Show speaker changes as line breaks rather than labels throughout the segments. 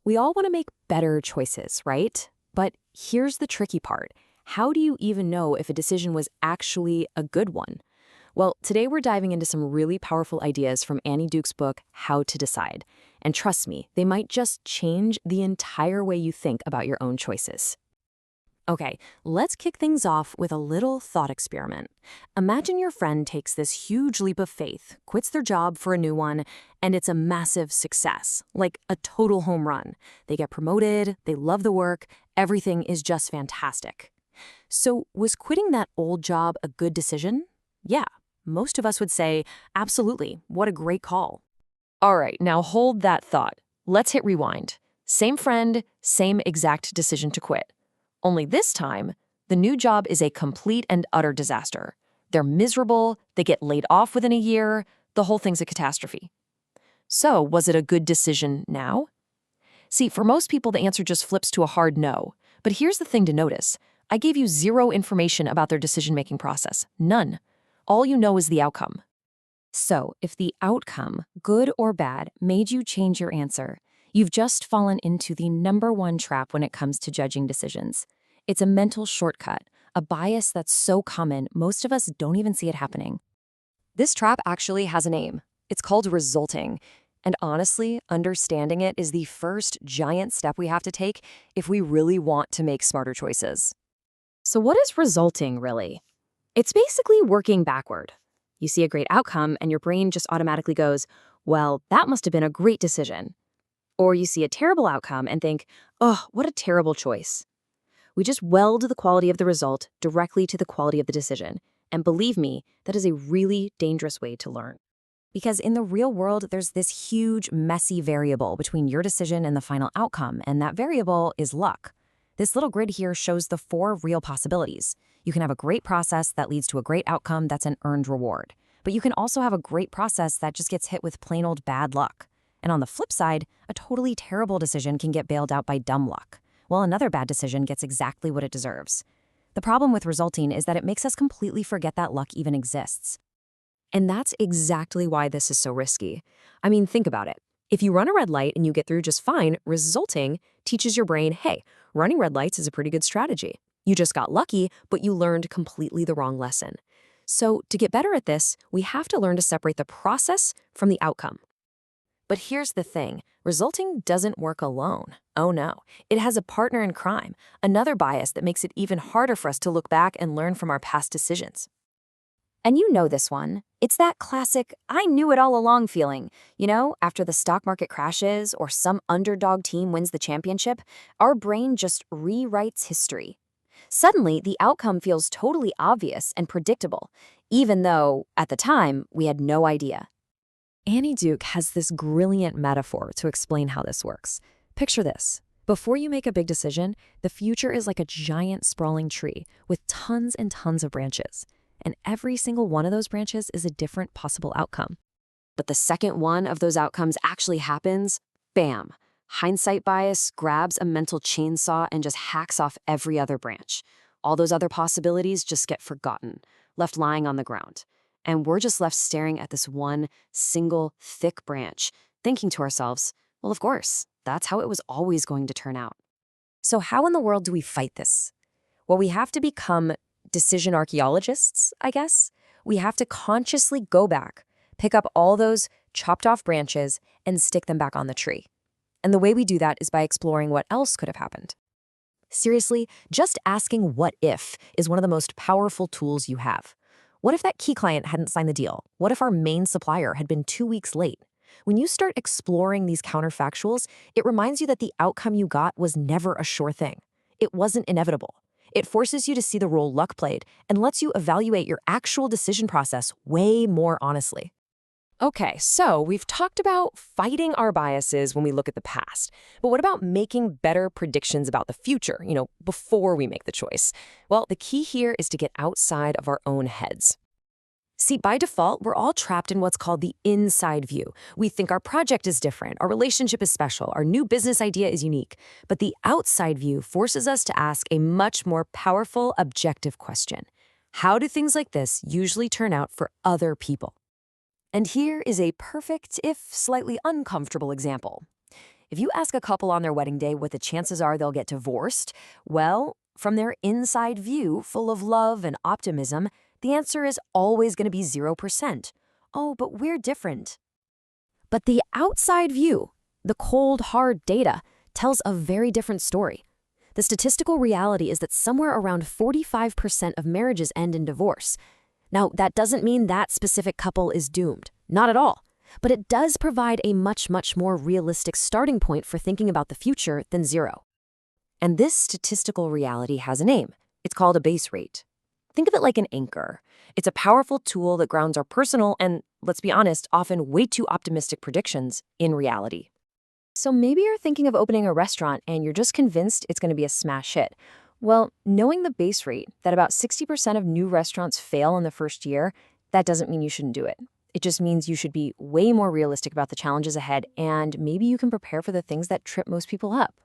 We all want to make better choices, right? But here's the tricky part. How do you even know if a decision was actually a good one? Well, today we're diving into some really powerful ideas from Annie Duke's book, How to Decide. And trust me, they might just change the entire way you think about your own choices. Okay, let's kick things off with a little thought experiment. Imagine your friend takes this huge leap of faith, quits their job for a new one, and it's a massive success, like a total home run. They get promoted, they love the work, everything is just fantastic. So, was quitting that old job a good decision? Yeah, most of us would say, absolutely, what a great call. All right, now hold that thought. Let's hit rewind. Same friend, same exact decision to quit. Only this time, the new job is a complete and utter disaster. They're miserable, they get laid off within a year, the whole thing's a catastrophe. So, was it a good decision now? See, for most people, the answer just flips to a hard no. But here's the thing to notice. I gave you zero information about their decision-making process. None. All you know is the outcome. So, if the outcome, good or bad, made you change your answer, you've just fallen into the #1 trap when it comes to judging decisions. It's a mental shortcut, a bias that's so common, most of us don't even see it happening. This trap actually has a name. It's called resulting. And honestly, understanding it is the first giant step we have to take if we really want to make smarter choices. So what is resulting, really? It's basically working backward. You see a great outcome and your brain just automatically goes, well, that must have been a great decision. Or you see a terrible outcome and think, oh, what a terrible choice. We just weld the quality of the result directly to the quality of the decision. And believe me, that is a really dangerous way to learn. Because in the real world, there's this huge, messy variable between your decision and the final outcome, and that variable is luck. This little grid here shows the 4 real possibilities. You can have a great process that leads to a great outcome that's an earned reward. But you can also have a great process that just gets hit with plain old bad luck. And on the flip side, a totally terrible decision can get bailed out by dumb luck, while another bad decision gets exactly what it deserves. The problem with resulting is that it makes us completely forget that luck even exists. And that's exactly why this is so risky. I mean, think about it. If you run a red light and you get through just fine, resulting teaches your brain, hey, running red lights is a pretty good strategy. You just got lucky, but you learned completely the wrong lesson. So to get better at this, we have to learn to separate the process from the outcome. But here's the thing, resulting doesn't work alone. Oh no, it has a partner in crime, another bias that makes it even harder for us to look back and learn from our past decisions. And you know this one. It's that classic, I knew it all along feeling. You know, after the stock market crashes or some underdog team wins the championship, our brain just rewrites history. Suddenly, the outcome feels totally obvious and predictable, even though, at the time, we had no idea. Annie Duke has this brilliant metaphor to explain how this works. Picture this. Before you make a big decision, the future is like a giant sprawling tree with tons and tons of branches. And every single one of those branches is a different possible outcome. But the second one of those outcomes actually happens, bam, hindsight bias grabs a mental chainsaw and just hacks off every other branch. All those other possibilities just get forgotten, left lying on the ground. And we're just left staring at this one single thick branch, thinking to ourselves, well, of course, that's how it was always going to turn out. So how in the world do we fight this? Well, we have to become decision archaeologists, I guess. We have to consciously go back, pick up all those chopped off branches, and stick them back on the tree. And the way we do that is by exploring what else could have happened. Seriously, just asking what if is one of the most powerful tools you have. What if that key client hadn't signed the deal? What if our main supplier had been 2 weeks late? When you start exploring these counterfactuals, it reminds you that the outcome you got was never a sure thing. It wasn't inevitable. It forces you to see the role luck played and lets you evaluate your actual decision process way more honestly. Okay, so we've talked about fighting our biases when we look at the past. But what about making better predictions about the future, before we make the choice? Well, the key here is to get outside of our own heads. See, by default, we're all trapped in what's called the inside view. We think our project is different, our relationship is special, our new business idea is unique. But the outside view forces us to ask a much more powerful, objective question. How do things like this usually turn out for other people? And here is a perfect, if slightly uncomfortable example. If you ask a couple on their wedding day what the chances are they'll get divorced, well, from their inside view, full of love and optimism, the answer is always going to be 0%. Oh, but we're different. But the outside view, the cold, hard data, tells a very different story. The statistical reality is that somewhere around 45% of marriages end in divorce. Now, that doesn't mean that specific couple is doomed. Not at all. But it does provide a much, much more realistic starting point for thinking about the future than 0. And this statistical reality has a name. It's called a base rate. Think of it like an anchor. It's a powerful tool that grounds our personal and, let's be honest, often way too optimistic predictions in reality. So maybe you're thinking of opening a restaurant and you're just convinced it's going to be a smash hit. Well, knowing the base rate, that about 60% of new restaurants fail in the first year, that doesn't mean you shouldn't do it. It just means you should be way more realistic about the challenges ahead, and maybe you can prepare for the things that trip most people up.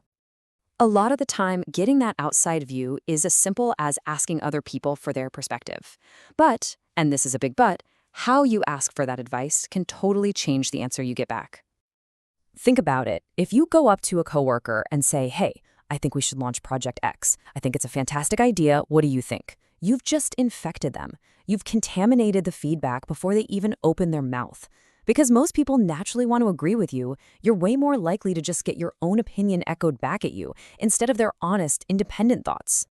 A lot of the time, getting that outside view is as simple as asking other people for their perspective. But, and this is a big but, how you ask for that advice can totally change the answer you get back. Think about it. If you go up to a coworker and say, "Hey, I think we should launch Project X. I think it's a fantastic idea. What do you think?" You've just infected them. You've contaminated the feedback before they even open their mouth. Because most people naturally want to agree with you, you're way more likely to just get your own opinion echoed back at you instead of their honest, independent thoughts.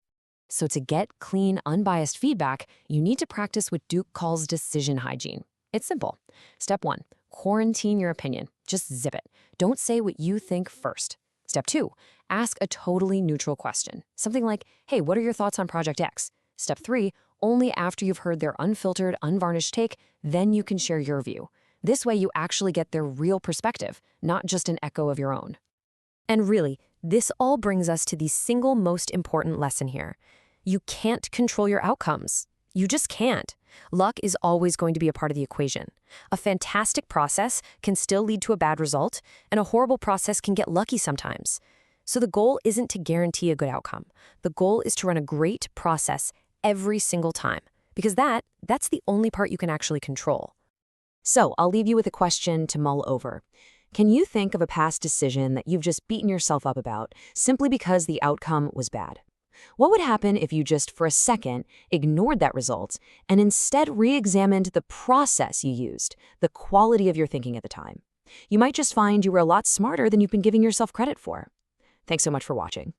So to get clean, unbiased feedback, you need to practice what Duke calls decision hygiene. It's simple. Step 1, quarantine your opinion. Just zip it. Don't say what you think first. Step 2, ask a totally neutral question. Something like, "Hey, what are your thoughts on Project X?" Step 3, only after you've heard their unfiltered, unvarnished take, then you can share your view. This way you actually get their real perspective, not just an echo of your own. And really, this all brings us to the single most important lesson here. You can't control your outcomes. You just can't. Luck is always going to be a part of the equation. A fantastic process can still lead to a bad result, and a horrible process can get lucky sometimes. So the goal isn't to guarantee a good outcome. The goal is to run a great process every single time, because that's the only part you can actually control. So I'll leave you with a question to mull over. Can you think of a past decision that you've just beaten yourself up about simply because the outcome was bad? What would happen if you just, for a second, ignored that result and instead re-examined the process you used, the quality of your thinking at the time? You might just find you were a lot smarter than you've been giving yourself credit for. Thanks so much for watching.